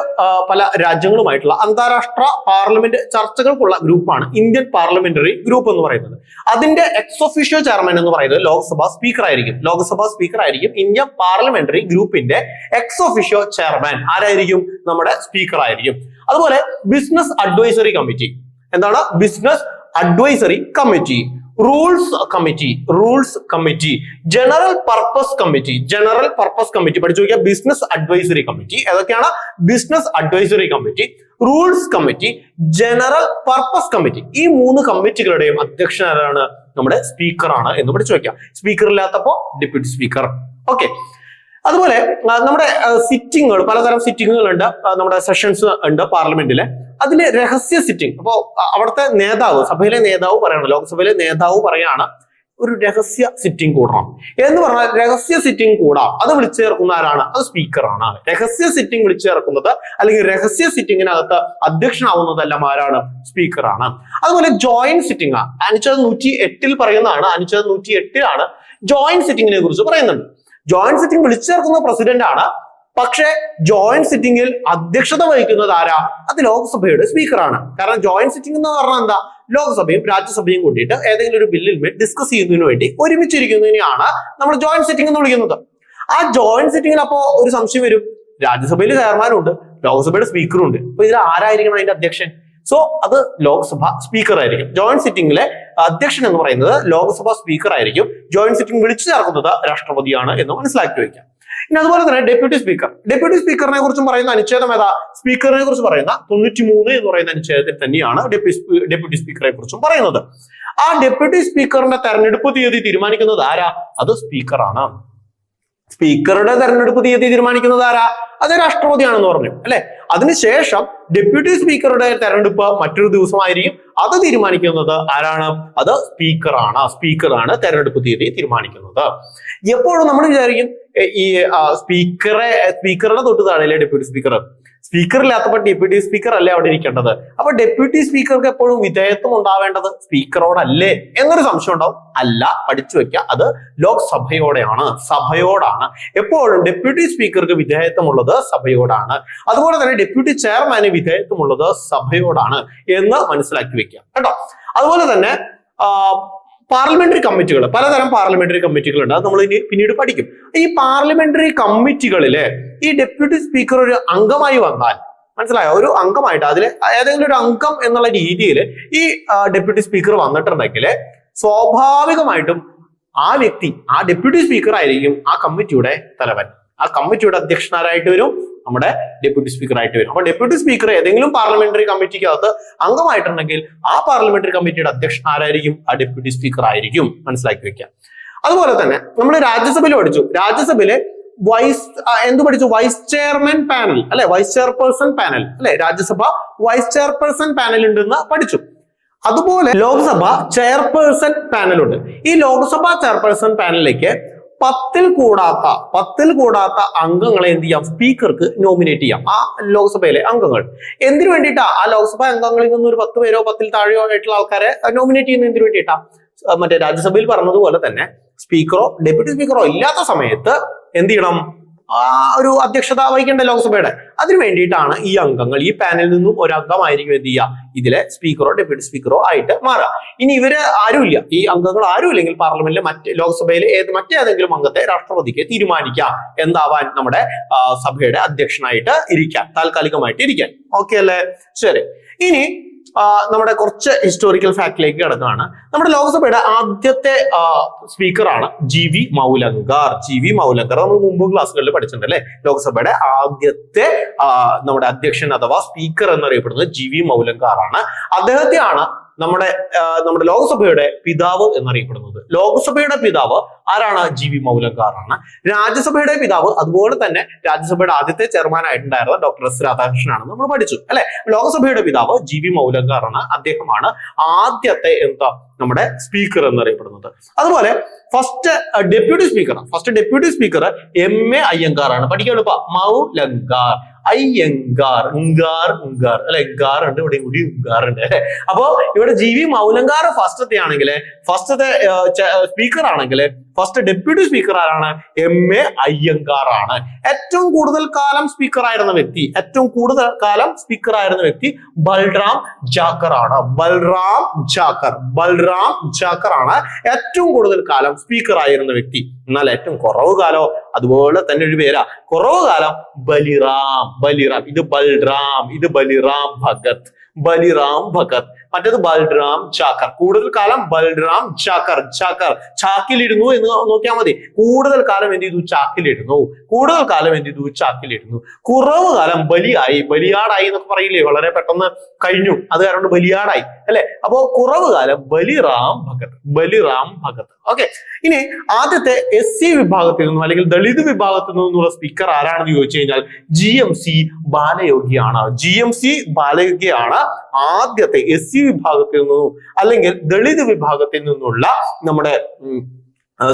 പല രാജ്യങ്ങളുമായിട്ടുള്ള അന്താരാഷ്ട്ര പാർലമെന്റ് ചർച്ചകൾക്കുള്ള ഗ്രൂപ്പാണ് ഇന്ത്യൻ പാർലമെന്ററി ഗ്രൂപ്പ് എന്ന് പറയുന്നത്. അതിന്റെ എക്സ് ഒഫീഷ്യോ ചെയർമാൻ എന്ന് പറയുന്നത് ലോക്സഭാ സ്പീക്കർ ആയിരിക്കും. ഇന്ത്യൻ പാർലമെന്ററി ഗ്രൂപ്പിന്റെ എക്സ് ഒഫീഷ്യോ ചെയർമാൻ ആരായിരിക്കും? നമ്മുടെ സ്പീക്കർ ആയിരിക്കും. അതുപോലെ ബിസിനസ് അഡ്വൈസറി കമ്മിറ്റി, എന്താണ് business advisory committee? Rules committee, general purpose committee പഠിച്ചു നോക്കിയാൽ ബിസിനസ് അഡ്വൈസറി കമ്മിറ്റി. ഏതൊക്കെയാണ്? Business advisory committee, rules committee, general purpose committee. ഈ 3 കമ്മിറ്റികളുടെയും അധ്യക്ഷൻ ആരാണ്? നമ്മുടെ സ്പീക്കറാണ് എന്ന് പഠിച്ചു വെക്കാം. സ്പീക്കർ ഇല്ലാത്തപ്പോ ഡെപ്യൂട്ടി സ്പീക്കർ. ഓക്കെ. അതുപോലെ നമ്മുടെ സിറ്റിങ്ങുകൾ, പലതരം സിറ്റിങ്ങുകൾ ഉണ്ട്, നമ്മുടെ സെഷൻസ് ഉണ്ട് പാർലമെന്റിലെ. അതില് രഹസ്യ സിറ്റിംഗ്. അപ്പോ അവിടുത്തെ നേതാവ്, സഭയിലെ നേതാവ് പറയണം, ലോക്സഭയിലെ നേതാവ് പറയാണ് ഒരു രഹസ്യ സിറ്റിംഗ് കൂടണം എന്ന് പറഞ്ഞാൽ രഹസ്യ സിറ്റിംഗ് കൂടാം. അത് വിളിച്ചു ചേർക്കുന്ന ആരാണ്? അത് സ്പീക്കറാണ്. രഹസ്യ സിറ്റിംഗ് വിളിച്ചു ചേർക്കുന്നത് അല്ലെങ്കിൽ രഹസ്യ സിറ്റിംഗിനകത്ത് അധ്യക്ഷനാവുന്നതെല്ലാം ആരാണ്? സ്പീക്കറാണ്. അതുപോലെ ജോയിന്റ് സിറ്റിംഗ് അനുച്ഛേദം 108 പറയുന്നതാണ്. അനുച്ഛേദം 108 ജോയിന്റ് സിറ്റിംഗിനെ കുറിച്ച് പറയുന്നുണ്ട്. ജോയിന്റ് സിറ്റിംഗ് വിളിച്ചു ചേർക്കുന്ന പ്രസിഡന്റ് ആണ്. പക്ഷേ ജോയിന്റ് സിറ്റിംഗിൽ അധ്യക്ഷത വഹിക്കുന്നത് ആരാ? അത് ലോക്സഭയുടെ സ്പീക്കറാണ്. കാരണം ജോയിന്റ് സിറ്റിംഗ് എന്ന് പറഞ്ഞാൽ എന്താ? ലോക്സഭയും രാജ്യസഭയും കൂട്ടിയിട്ട് ഏതെങ്കിലും ഒരു ബില്ലിൽ ഡിസ്കസ് ചെയ്യുന്നതിന് വേണ്ടി ഒരുമിച്ചിരിക്കുന്നതിനെയാണ് നമ്മൾ ജോയിന്റ് സിറ്റിംഗ് എന്ന് വിളിക്കുന്നത്. ആ ജോയിന്റ് സിറ്റിംഗിൽ അപ്പോ ഒരു സംശയം വരും, രാജ്യസഭയിൽ ചെയർമാനുണ്ട്, ലോക്സഭയുടെ സ്പീക്കറും ഉണ്ട്. അപ്പൊ ഇതിൽ ആരായിരിക്കണം അതിന്റെ അധ്യക്ഷൻ? സോ അത് ലോക്സഭ സ്പീക്കർ ആയിരിക്കും. ജോയിന്റ് സിറ്റിംഗിലെ അധ്യക്ഷൻ എന്ന് പറയുന്നത് ലോക്സഭ സ്പീക്കർ ആയിരിക്കും. ജോയിന്റ് സിറ്റിംഗ് വിളിച്ചു ചേർക്കുന്നത് രാഷ്ട്രപതിയാണ് എന്ന് മനസ്സിലാക്കി വയ്ക്കാം. ഇനി അതുപോലെ തന്നെ ഡെപ്യൂട്ടി സ്പീക്കറിനെ കുറിച്ചും പറയുന്ന അനുച്ഛേദം ഏതാ? സ്പീക്കറിനെ കുറിച്ച് പറയുന്ന 93 എന്ന് പറയുന്ന അനുച്ഛേദത്തിൽ തന്നെയാണ് ഡെപ്യൂട്ടി സ്പീക്കറെ കുറിച്ചും പറയുന്നത്. ആ ഡെപ്യൂട്ടി സ്പീക്കറിന്റെ തെരഞ്ഞെടുപ്പ് തീയതി തീരുമാനിക്കുന്നത് ആരാ? അത് സ്പീക്കറാണ്. സ്പീക്കറുടെ തെരഞ്ഞെടുപ്പ് തീയതി തീരുമാനിക്കുന്നത് ആരാ? അത് രാഷ്ട്രപതിയാണെന്ന് പറഞ്ഞു അല്ലെ. അതിനുശേഷം ഡെപ്യൂട്ടി സ്പീക്കറുടെ തെരഞ്ഞെടുപ്പ് മറ്റൊരു ദിവസമായിരിക്കും. അത് തീരുമാനിക്കുന്നത് ആരാണ്? അത് സ്പീക്കറാണ് തെരഞ്ഞെടുപ്പ് തീയതി തീരുമാനിക്കുന്നത്. എപ്പോഴും നമ്മൾ വിചാരിക്കും ഈ സ്പീക്കറുടെ തൊട്ട് താഴെ ഡെപ്യൂട്ടി സ്പീക്കർ ഇല്ലാത്തപ്പോൾ ഡെപ്യൂട്ടി സ്പീക്കർ അല്ലേ അവിടെ ഇരിക്കേണ്ടത്? അപ്പൊ ഡെപ്യൂട്ടി സ്പീക്കർക്ക് എപ്പോഴും വിധേയത്വം ഉണ്ടാവേണ്ടത് സ്പീക്കറോടല്ലേ എന്നൊരു സംശയം ഉണ്ടാവും. അല്ല, പഠിച്ചു വെക്കുക, അത് സഭയോടാണ്. എപ്പോഴും ഡെപ്യൂട്ടി സ്പീക്കർക്ക് വിധേയത്വമുള്ളത് സഭയോടാണ്. അതുപോലെ തന്നെ ഡെപ്യൂട്ടി ചെയർമാന് വിധേയത്വമുള്ളത് സഭയോടാണ് എന്ന് മനസ്സിലാക്കി വെക്കുക കേട്ടോ. അതുപോലെ തന്നെ പാർലമെന്ററി കമ്മിറ്റികൾ, പലതരം പാർലമെന്ററി കമ്മിറ്റികൾ ഉണ്ട്. അത് നമ്മൾ ഇനി പിന്നീട് പഠിക്കും. ഈ പാർലമെന്ററി കമ്മിറ്റികളില് ഈ ഡെപ്യൂട്ടി സ്പീക്കർ ഒരു അംഗമായി വന്നാൽ, മനസ്സിലായോ, ഒരു അംഗമായിട്ട് അതിൽ ഏതെങ്കിലും ഒരു അംഗം എന്നുള്ള രീതിയിൽ ഈ ഡെപ്യൂട്ടി സ്പീക്കർ വന്നിട്ടുണ്ടെങ്കിൽ സ്വാഭാവികമായിട്ടും ആ വ്യക്തി, ആ ഡെപ്യൂട്ടി സ്പീക്കർ ആയിരിക്കും ആ കമ്മിറ്റിയുടെ തലവൻ. ആ കമ്മിറ്റിയുടെ അധ്യക്ഷനാരായിട്ട് വരും നമ്മുടെ ഡെപ്യൂട്ടി സ്പീക്കർ ആയിട്ട് വരും. അപ്പൊ ഡെപ്യൂട്ടി സ്പീക്കർ ഏതെങ്കിലും പാർലമെന്ററി കമ്മിറ്റിക്കകത്ത് അംഗമായിട്ടുണ്ടെങ്കിൽ ആ പാർലമെന്ററി കമ്മിറ്റിയുടെ അധ്യക്ഷൻ ആരായിരിക്കും? ആ ഡെപ്യൂട്ടി സ്പീക്കർ ആയിരിക്കും. മനസ്സിലാക്കി വെക്കാം. അതുപോലെ തന്നെ നമ്മൾ രാജ്യസഭയിൽ പഠിച്ചു. രാജ്യസഭയിലെ വൈസ് ചെയർമാൻ പാനൽ അല്ലെ, വൈസ് ചെയർപേഴ്സൺ പാനൽ അല്ലെ, രാജ്യസഭ വൈസ് ചെയർപേഴ്സൺ പാനൽ ഉണ്ടെന്ന് പഠിച്ചു. അതുപോലെ ലോക്സഭ ചെയർപേഴ്സൺ പാനലുണ്ട്. ഈ ലോക്സഭ ചെയർപേഴ്സൺ പാനലിലേക്ക് 10 കൂടാത്ത അംഗങ്ങളെ എന്ത് ചെയ്യാം? സ്പീക്കർക്ക് നോമിനേറ്റ് ചെയ്യാം. ആ ലോക്സഭയിലെ അംഗങ്ങൾ എന്തിനു വേണ്ടിയിട്ടാ? ആ ലോക്സഭ അംഗങ്ങളിൽ നിന്ന് ഒരു 10 പേരോ 10 താഴെയോ ആയിട്ടുള്ള ആൾക്കാരെ നോമിനേറ്റ് ചെയ്യുന്ന എന്തിനു വേണ്ടിയിട്ടാ? മറ്റേ രാജ്യസഭയിൽ പറഞ്ഞതുപോലെ തന്നെ സ്പീക്കറോ ഡെപ്യൂട്ടി സ്പീക്കറോ ഇല്ലാത്ത സമയത്ത് എന്ത് ചെയ്യണം? ഒരു അധ്യക്ഷത വഹിക്കേണ്ട ലോക്സഭയുടെ. അതിനു വേണ്ടിയിട്ടാണ് ഈ അംഗങ്ങൾ, ഈ പാനലിൽ നിന്നും ഒരു അംഗമായിരിക്കും എന്ത് ചെയ്യുക? ഇതിലെ സ്പീക്കറോ ഡെപ്യൂട്ടി സ്പീക്കറോ ആയിട്ട് മാറുക. ഇനി ഇവര് ആരുമില്ല, ഈ അംഗങ്ങൾ ആരുമില്ലെങ്കിൽ പാർലമെന്റിലെ മറ്റേതെങ്കിലും അംഗത്തെ രാഷ്ട്രപതിക്ക് തീരുമാനിക്കാം എന്താവാൻ, നമ്മുടെ സഭയുടെ അധ്യക്ഷനായിട്ട് ഇരിക്കാൻ, താൽക്കാലികമായിട്ട് ഇരിക്കാൻ. ഓക്കെ അല്ലേ? ശരി. ഇനി നമ്മുടെ കുറച്ച് ഹിസ്റ്റോറിക്കൽ ഫാക്ടിലേക്ക് കിടക്കുകയാണ്. നമ്മുടെ ലോക്സഭയുടെ ആദ്യത്തെ സ്പീക്കറാണ് GV മൗലങ്കർ. നമ്മൾ മുമ്പ് ക്ലാസ്സുകളിൽ പഠിച്ചിട്ടുണ്ട് അല്ലെ. ലോക്സഭയുടെ ആദ്യത്തെ നമ്മുടെ അധ്യക്ഷൻ അഥവാ സ്പീക്കർ എന്നറിയപ്പെടുന്നത് GV മൗലങ്കർ ആണ്. അദ്ദേഹത്തെയാണ് നമ്മുടെ ലോക്സഭയുടെ പിതാവ് എന്നറിയപ്പെടുന്നത്. ലോക്സഭയുടെ പിതാവ് ആരാണ്? GV മൗലങ്കർ ആണ്. രാജ്യസഭയുടെ പിതാവ് അതുപോലെ തന്നെ രാജ്യസഭയുടെ ആദ്യത്തെ ചെയർമാൻ ആയിട്ടുണ്ടായിരുന്ന ഡോക്ടർ S രാധാകൃഷ്ണനാണ് നമ്മൾ പഠിച്ചു അല്ലെ. ലോക്സഭയുടെ പിതാവ് GV മൗലങ്കർ ആണ്. അദ്ദേഹമാണ് ആദ്യത്തെ നമ്മുടെ സ്പീക്കർ എന്നറിയപ്പെടുന്നത്. അതുപോലെ first deputy speaker MA Iyengar ആണ്. പഠിക്കാൻ എളുപ്പ. മൗലങ്കർ, അയ്യങ്കാർ, അല്ലെ, ഗാർ ഉണ്ട്, ഇവിടെ കൂടി ഗാർ ഉണ്ട്. അപ്പോ ഇവിടെ GV മൗലങ്കർ ഫസ്റ്റത്തെ ആണെങ്കിൽ, ഫസ്റ്റത്തെ സ്പീക്കർ ആണെങ്കിൽ ഫസ്റ്റ് ഡെപ്യൂട്ടി സ്പീക്കർ ആരാണ്? MA അയ്യങ്കാർ ആണ്. ഏറ്റവും കൂടുതൽ കാലം സ്പീക്കർ ആയിരുന്ന വ്യക്തി ബൽറാം ജാക്കർ ആണ്. ബൽറാം ജാക്കർ ആണ് ഏറ്റവും കൂടുതൽ കാലം സ്പീക്കർ ആയിരുന്ന വ്യക്തി. എന്നാൽ ഏറ്റവും കുറവ് കാലോ അതുപോലെ തന്നെ ഒരു പേരാ. കുറവ് കാലം ബലിറാം. ഇത് ബൽറാം, ഇത് ബലിറാം ഭഗത്. മറ്റേത് ബൽറാം ചാക്കർ. കൂടുതൽ കാലം ബൽറാം ചാക്കർ ചാക്കിലിരുന്നു എന്ന് നോക്കിയാൽ മതി. കൂടുതൽ കാലം എന്ത് ചെയ്തു? ചാക്കിലിരുന്നു. കൂടുതൽ കാലം എന്ത് ചെയ്തു? ചാക്കിലിരുന്നു. കുറവ് കാലം ബലിയാടായി എന്നൊക്കെ പറയില്ലേ, വളരെ പെട്ടെന്ന് കഴിഞ്ഞു, അത് കാരണം ബലിയാടായി അല്ലെ. അപ്പോ കുറവ് കാലം ബലിറാം ഭഗത്. ഓക്കെ, ഇനി ആദ്യത്തെ SC വിഭാഗത്തിൽ നിന്നും അല്ലെങ്കിൽ ദളിത് വിഭാഗത്തിൽ നിന്നുള്ള സ്പീക്കർ ആരാണെന്ന് ചോദിച്ചു കഴിഞ്ഞാൽ GMC ബാലയോഗ്യയാണ് ആദ്യത്തെ SC വിഭാഗത്തിൽ നിന്നും അല്ലെങ്കിൽ ദളിത് വിഭാഗത്തിൽ നിന്നുള്ള നമ്മുടെ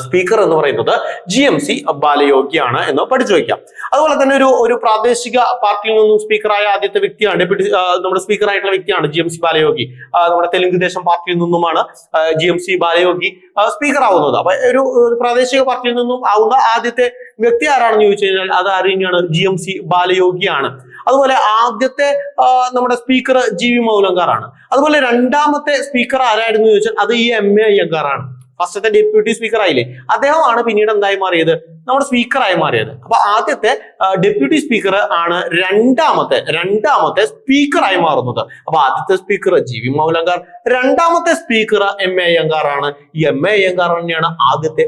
സ്പീക്കർ എന്ന് പറയുന്നത് GMC ബാലയോഗ്യാണ് എന്ന് പഠിച്ചു വയ്ക്കാം. അതുപോലെ തന്നെ ഒരു പ്രാദേശിക പാർട്ടിയിൽ നിന്നും സ്പീക്കറായ ആദ്യത്തെ വ്യക്തിയാണ്, ഡെപ്യൂട്ടി നമ്മുടെ സ്പീക്കർ ആയിട്ടുള്ള വ്യക്തിയാണ് GMC ബാലയോഗി. നമ്മുടെ തെലുങ്ക് ദേശം പാർട്ടിയിൽ നിന്നുമാണ് GMC ബാലയോഗി സ്പീക്കർ ആവുന്നത്. അപ്പൊ ഒരു പ്രാദേശിക പാർട്ടിയിൽ നിന്നും ആവുന്ന ആദ്യത്തെ വ്യക്തി ആരാണെന്ന് ചോദിച്ചു കഴിഞ്ഞാൽ അത് ആരെയാണ്? GMC ബാലയോഗിയാണ്. അതുപോലെ ആദ്യത്തെ നമ്മുടെ സ്പീക്കർ GV മൗലങ്കാറാണ്. അതുപോലെ രണ്ടാമത്തെ സ്പീക്കർ ആരായിരുന്നു ചോദിച്ചാൽ അത് ഈ MA അയ്യങ്കാറാണ്. ഫസ്റ്റത്തെ ഡെപ്യൂട്ടി സ്പീക്കർ ആയില്ലേ, അദ്ദേഹമാണ് പിന്നീട് എന്തായി മാറിയത്? നമ്മുടെ സ്പീക്കറായി മാറിയത്. അപ്പൊ ആദ്യത്തെ ഡെപ്യൂട്ടി സ്പീക്കർ ആണ് രണ്ടാമത്തെ സ്പീക്കറായി മാറുന്നത്. അപ്പൊ ആദ്യത്തെ സ്പീക്കർ GV മൗലങ്കാർ, രണ്ടാമത്തെ സ്പീക്കർ MA അയ്യങ്കാർ ആണ്. ഈ MA അയ്യങ്കാർ തന്നെയാണ് ആദ്യത്തെ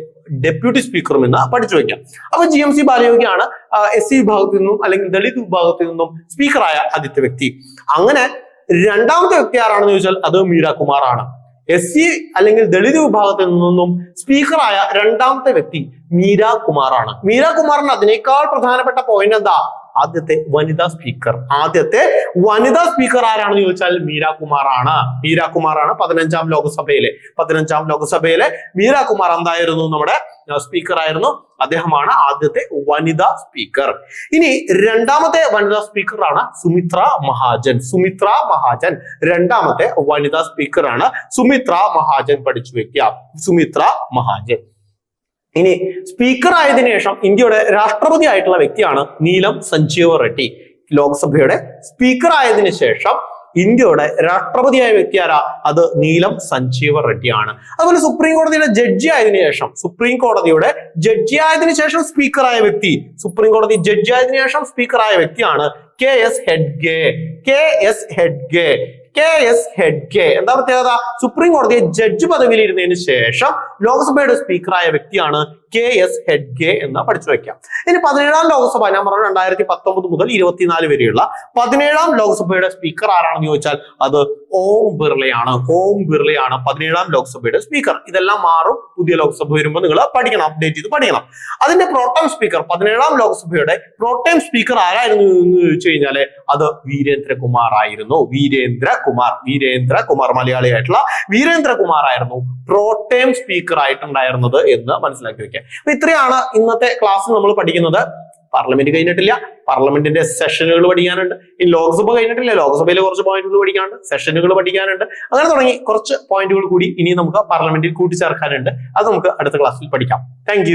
ഡെപ്യൂട്ടി സ്പീക്കറും എന്ന് പഠിച്ചു വയ്ക്കാം. അപ്പൊ GMC ബാലയോഗിയാണ് SC വിഭാഗത്തിൽ നിന്നും അല്ലെങ്കിൽ ദളിത് വിഭാഗത്തിൽ നിന്നും സ്പീക്കറായ ആദ്യത്തെ വ്യക്തി. അങ്ങനെ രണ്ടാമത്തെ വ്യക്തി ആരാണെന്ന് ചോദിച്ചാൽ അത് മീര കുമാർ ആണ്. SC അല്ലെങ്കിൽ ദളിത് വിഭാഗത്തിൽ നിന്നും സ്പീക്കറായ രണ്ടാമത്തെ വ്യക്തി മീര കുമാർ ആണ്. മീര കുമാറിന് അതിനേക്കാൾ പ്രധാനപ്പെട്ട പോയിന്റ് എന്താ? ആദ്യത്തെ വനിതാ സ്പീക്കർ ആരാണെന്ന് ചോദിച്ചാൽ മീര കുമാർ ആണ്. 15ാം ലോകസഭയിലെ മീര കുമാർ എന്തായിരുന്നു? നമ്മുടെ സ്പീക്കർ ആയിരുന്നു. അദ്ദേഹമാണ് ആദ്യത്തെ വനിതാ സ്പീക്കർ. ഇനി രണ്ടാമത്തെ വനിതാ സ്പീക്കറാണ് സുമിത്ര മഹാജൻ. രണ്ടാമത്തെ വനിതാ സ്പീക്കറാണ് സുമിത്ര മഹാജൻ. പഠിച്ചു വെക്കുക, സുമിത്ര മഹാജൻ. ഇനി സ്പീക്കർ ആയതിനു ശേഷം ഇന്ത്യയുടെ രാഷ്ട്രപതി ആയിട്ടുള്ള വ്യക്തിയാണ് നീലം സഞ്ജീവ റെഡ്ഡി. ലോക്സഭയുടെ സ്പീക്കർ ആയതിനു ശേഷം ഇന്ത്യയുടെ രാഷ്ട്രപതിയായ വ്യക്തി ആരാ? അത് നീലം സഞ്ജീവ റെഡ്ഡിയാണ്. അതുപോലെ സുപ്രീം കോടതിയുടെ ജഡ്ജി ആയതിനു ശേഷം സ്പീക്കറായ വ്യക്തിയാണ് KS ഹെഡ്ഗെ. എന്താ പ്രത്യേകത? സുപ്രീം കോടതിയെ ജഡ്ജ് പദവിയിൽ ഇരുന്നതിന് ശേഷം ലോക്സഭയുടെ സ്പീക്കറായ വ്യക്തിയാണ് KS ഹെഡ്ഗെ എന്ന് പഠിച്ചു വെക്കാം. ഇനി 17ാം ലോക്സഭ, ഞാൻ പറഞ്ഞു 2019 മുതൽ 24 വരെയുള്ള 17ാം ലോക്സഭയുടെ സ്പീക്കർ ആരാണെന്ന് ചോദിച്ചാൽ അത് ഓം ബിർളയാണ്. 17ാം ലോക്സഭയുടെ സ്പീക്കർ. ഇതെല്ലാം മാറും, പുതിയ ലോക്സഭ വരുമ്പോൾ നിങ്ങൾ പഠിക്കണം, അപ്ഡേറ്റ് ചെയ്ത് പഠിക്കണം. അതിന്റെ പ്രോട്ടം സ്പീക്കർ, 17ാം ലോക്സഭയുടെ പ്രോട്ടം സ്പീക്കർ ആരായിരുന്നു എന്ന് ചോദിച്ചു കഴിഞ്ഞാല് അത് വീരേന്ദ്രകുമാർ ആയിരുന്നു. വീരേന്ദ്രകുമാർ മലയാളിയായിട്ടുള്ള വീരേന്ദ്രകുമാർ ആയിരുന്നു പ്രോട്ടം സ്പീക്കർ ആയിട്ടുണ്ടായിരുന്നത് എന്ന് മനസ്സിലാക്കി വെക്കാം. അപ്പൊ ഇത്രയാണ് ഇന്നത്തെ ക്ലാസ് നമ്മൾ പഠിക്കുന്നത്. പാർലമെന്റ് കഴിഞ്ഞിട്ടില്ല, പാർലമെന്റിന്റെ സെഷനുകൾ പഠിക്കാനുണ്ട്. ഈ ലോക്സഭ കഴിഞ്ഞിട്ടില്ല, ലോക്സഭയിലെ കുറച്ച് പോയിന്റുകൾ പഠിക്കാനുണ്ട്, സെഷനുകൾ പഠിക്കാനുണ്ട്. അങ്ങനെ തുടങ്ങി കുറച്ച് പോയിന്റുകൾ കൂടി ഇനി നമുക്ക് പാർലമെന്റിൽ കൂട്ടിച്ചേർക്കാനുണ്ട്. അത് നമുക്ക് അടുത്ത ക്ലാസ്സിൽ പഠിക്കാം. താങ്ക്